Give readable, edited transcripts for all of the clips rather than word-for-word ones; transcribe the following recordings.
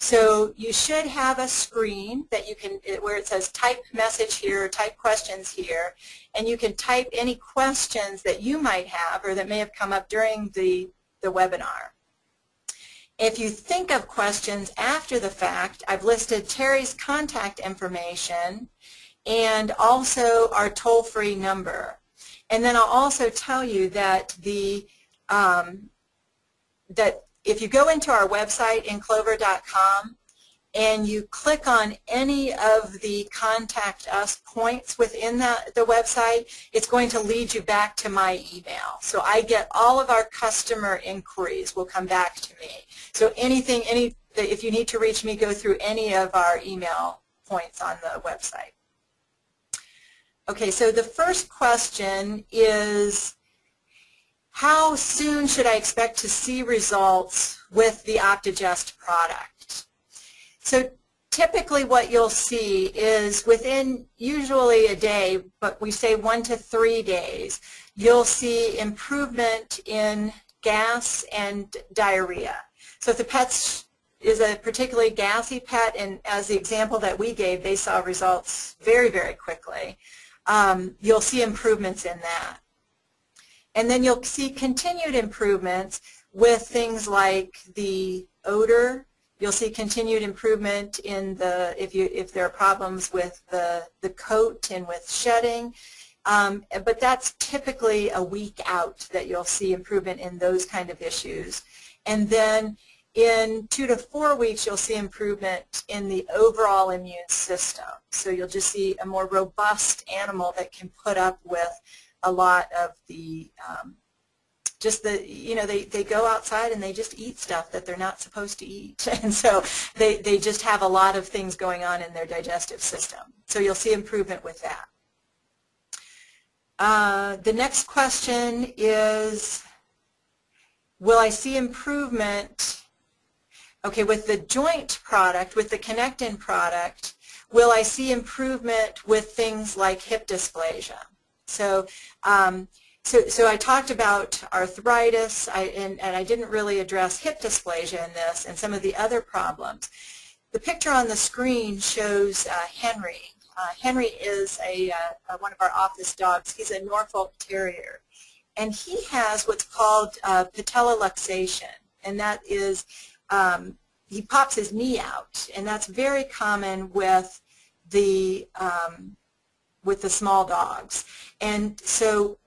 So you should have a screen that you can, where it says type message here, type questions here, and you can type any questions that you might have or that may have come up during the webinar. If you think of questions after the fact, I've listed Terry's contact information and also our toll-free number. And then I'll also tell you that that if you go into our website, InClover.com, and you click on any of the Contact Us points within the website, it's going to lead you back to my email. So I get all of our customer inquiries will come back to me. So if you need to reach me, go through any of our email points on the website. Okay, so the first question is, how soon should I expect to see results with the Optigest product? So typically what you'll see is within usually a day, but we say 1 to 3 days, you'll see improvement in gas and diarrhea. So if the pet is a particularly gassy pet, and as the example that we gave, they saw results very, very quickly, you'll see improvements in that. And then you'll see continued improvements with things like the odor. You'll see continued improvement in if there are problems with the coat and with shedding. But that's typically a week out that you'll see improvement in those kind of issues. And then in 2 to 4 weeks, you'll see improvement in the overall immune system. So you'll just see a more robust animal that can put up with a lot of the, they go outside and they just eat stuff that they're not supposed to eat. And so they just have a lot of things going on in their digestive system. So you'll see improvement with that. The next question is, will I see improvement, okay, with the joint product, with the Connect-In product, will I see improvement with things like hip dysplasia? So, so I talked about arthritis, and I didn't really address hip dysplasia in this and some of the other problems. The picture on the screen shows Henry. Henry is one of our office dogs. He's a Norfolk Terrier. And he has what's called patelloluxation, and that is he pops his knee out, and that's very common with the small dogs. And so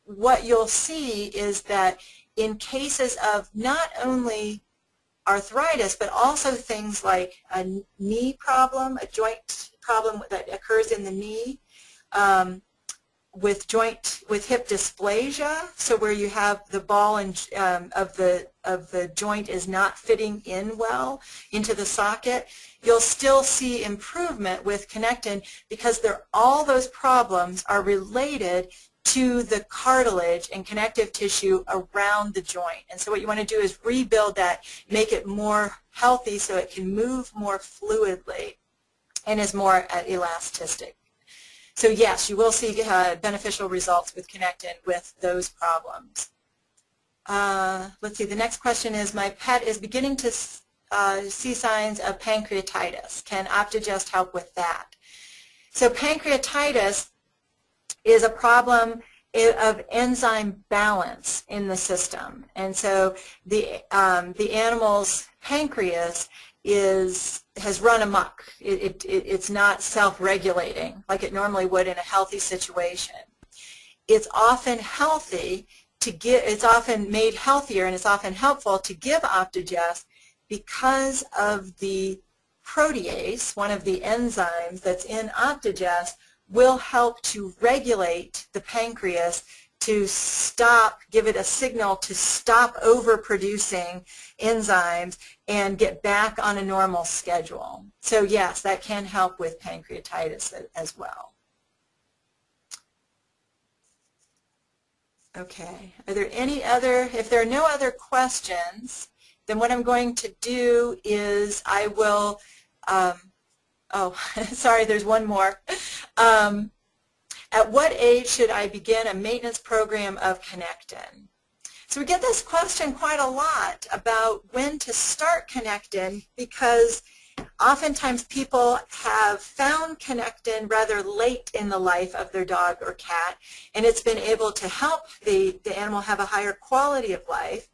what you'll see is that in cases of not only arthritis, but also things like a knee problem, a joint problem that occurs in the knee, with hip dysplasia, so where you have the ball of the joint is not fitting in well into the socket, you'll still see improvement with Connect-In because all those problems are related to the cartilage and connective tissue around the joint. And so what you want to do is rebuild that, make it more healthy so it can move more fluidly and is more elastic. So yes, you will see beneficial results with Connect-In with those problems. Let's see, the next question is, my pet is beginning to see signs of pancreatitis. Can Optigest help with that? So pancreatitis is a problem of enzyme balance in the system. And so the animal's pancreas has run amok. It's not self-regulating like it normally would in a healthy situation. It's often healthy it's often made healthier, and it's often helpful to give Optigest because of the protease, one of the enzymes that's in Optigest, will help to regulate the pancreas to give it a signal to stop overproducing enzymes and get back on a normal schedule. So yes, that can help with pancreatitis as well. Okay, if there are no other questions, then what I'm going to do is I will, oh, sorry, there's one more. At what age should I begin a maintenance program of Connect-In? So we get this question quite a lot about when to start Connectin, because oftentimes people have found Connectin rather late in the life of their dog or cat, and it's been able to help the animal have a higher quality of life.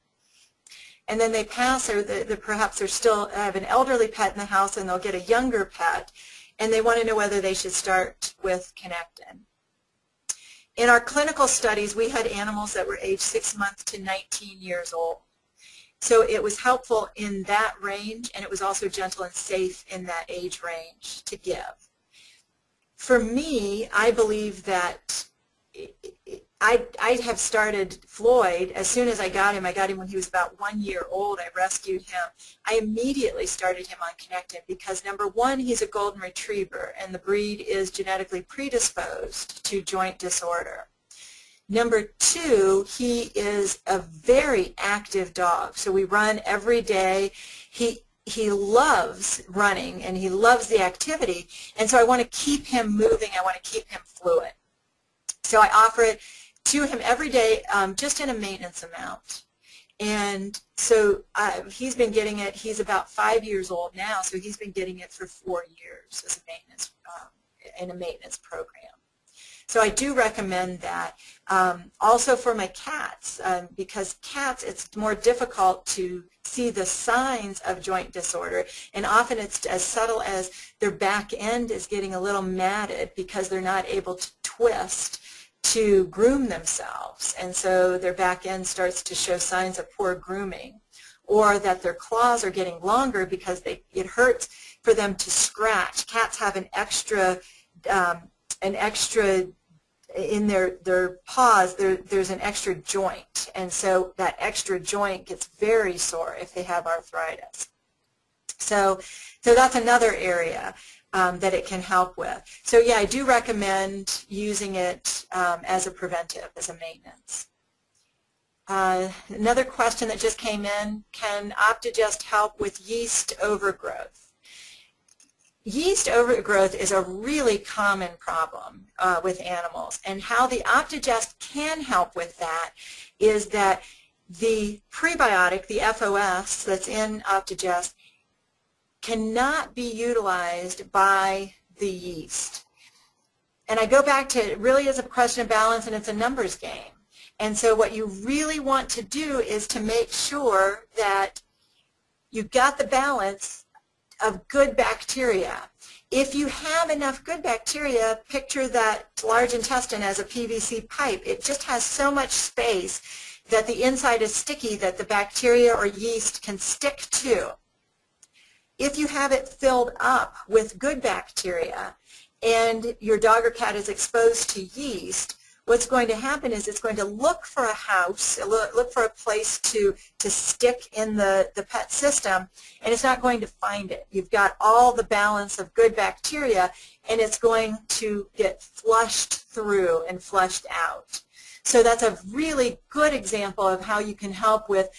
And then they pass, or perhaps they're still have an elderly pet in the house and they'll get a younger pet, and they want to know whether they should start with Connectin. In our clinical studies, we had animals that were aged 6 months to 19 years old. So it was helpful in that range, and it was also gentle and safe in that age range to give. For me, I believe that I'd have started Floyd as soon as I got him. I got him when he was about 1 year old. I rescued him. I immediately started him on Connectin because, number one, he's a golden retriever, and the breed is genetically predisposed to joint disorder. Number two, he is a very active dog. So we run every day. He loves running, and he loves the activity, and so I want to keep him moving. I want to keep him fluid. So I offer it to him every day, just in a maintenance amount. And so he's been getting it. He's about 5 years old now, so he's been getting it for 4 years as a maintenance, in a maintenance program. So I do recommend that. Also for my cats, because cats, it's more difficult to see the signs of joint disorder, and often it's as subtle as their back end is getting a little matted because they're not able to twist to groom themselves, and so their back end starts to show signs of poor grooming, or that their claws are getting longer because it hurts for them to scratch. Cats have an extra in their paws, there's an extra joint, and so that extra joint gets very sore if they have arthritis. So that's another area that it can help with. So yeah, I do recommend using it as a preventive, as a maintenance. Another question that just came in, can Optigest help with yeast overgrowth? Yeast overgrowth is a really common problem with animals, and how the Optigest can help with that is that the prebiotic, the FOS that's in Optigest, cannot be utilized by the yeast. And I go back to, it really is a question of balance, and it's a numbers game. And so what you really want to do is to make sure that you've got the balance of good bacteria. If you have enough good bacteria, picture that large intestine as a PVC pipe. It just has so much space that the inside is sticky that the bacteria or yeast can stick to. If you have it filled up with good bacteria and your dog or cat is exposed to yeast, what's going to happen is it's going to look for a house, look for a place to stick in the pet system, and it's not going to find it. You've got all the balance of good bacteria, and it's going to get flushed through and flushed out. So that's a really good example of how you can help with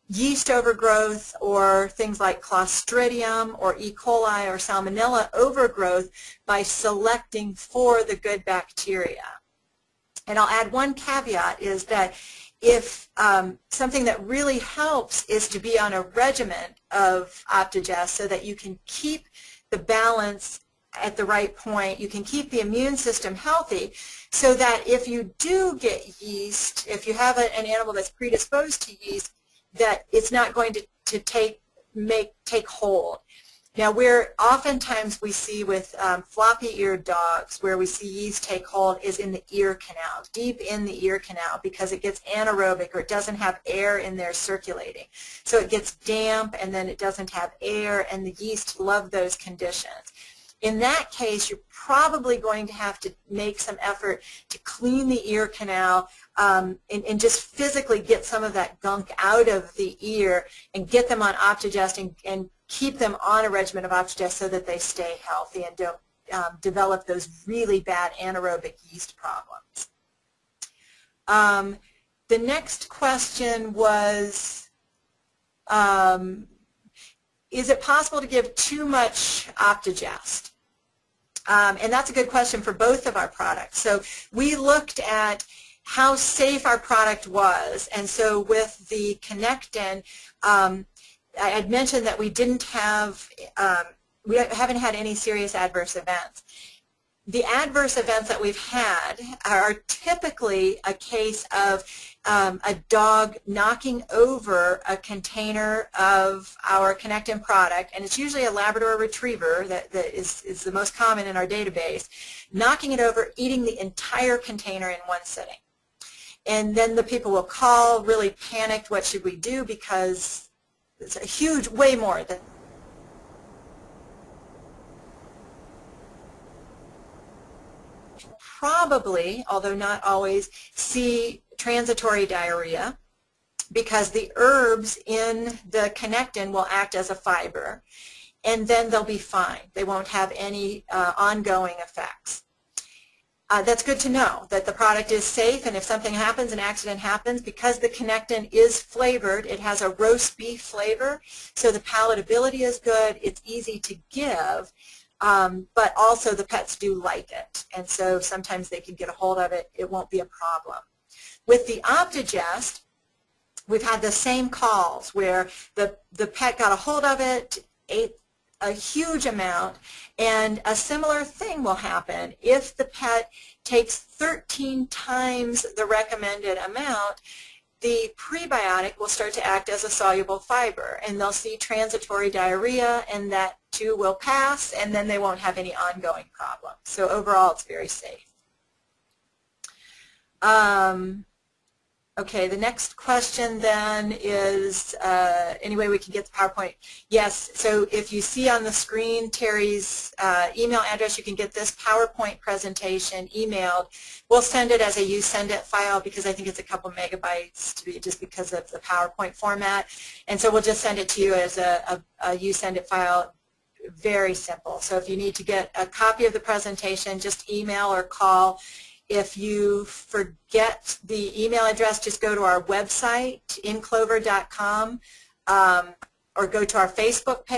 yeast overgrowth, or things like Clostridium or E. coli or Salmonella overgrowth, by selecting for the good bacteria. And I'll add one caveat, is that if something that really helps is to be on a regimen of Optigest so that you can keep the balance at the right point, you can keep the immune system healthy, so that if you do get yeast, if you have an animal that's predisposed to yeast, that it's not going to take hold. Now, where oftentimes we see with floppy-eared dogs, where we see yeast take hold, is in the ear canal, deep in the ear canal, because it gets anaerobic, or it doesn't have air in there circulating. So it gets damp, and then it doesn't have air, and the yeast love those conditions. In that case, you're probably going to have to make some effort to clean the ear canal, and just physically get some of that gunk out of the ear, and get them on Optigest, and keep them on a regimen of Optigest so that they stay healthy and don't develop those really bad anaerobic yeast problems. The next question was, is it possible to give too much Optigest? And that's a good question for both of our products. So we looked at how safe our product was. And so with the Connectin, I had mentioned that we didn't have, we haven't had any serious adverse events. The adverse events that we've had are typically a case of a dog knocking over a container of our Connectin product, and it's usually a Labrador Retriever that is the most common in our database, knocking it over, eating the entire container in one sitting. And then the people will call, really panicked, what should we do, because it's a huge, way more than probably, although not always, see transitory diarrhea because the herbs in the Connectin will act as a fiber, and then they'll be fine. They won't have any ongoing effects. That's good to know, that the product is safe, and if something happens, an accident happens, because the Connectin is flavored, it has a roast beef flavor, so the palatability is good, it's easy to give, but also the pets do like it, and so sometimes they can get a hold of it. It won't be a problem. With the Optigest, we've had the same calls where the pet got a hold of it, ate a huge amount, and a similar thing will happen. If the pet takes 13 times the recommended amount, the prebiotic will start to act as a soluble fiber, and they'll see transitory diarrhea, and that too will pass, and then they won't have any ongoing problems. So overall, it's very safe. Okay, the next question then is, any way we can get the PowerPoint? Yes, so if you see on the screen Terry's email address, you can get this PowerPoint presentation emailed. We'll send it as a YouSendIt file because I think it's a couple megabytes just because of the PowerPoint format. And so we'll just send it to you as a YouSendIt file. Very simple. So if you need to get a copy of the presentation, just email or call. If you forget the email address, just go to our website, InClover.com, or go to our Facebook page.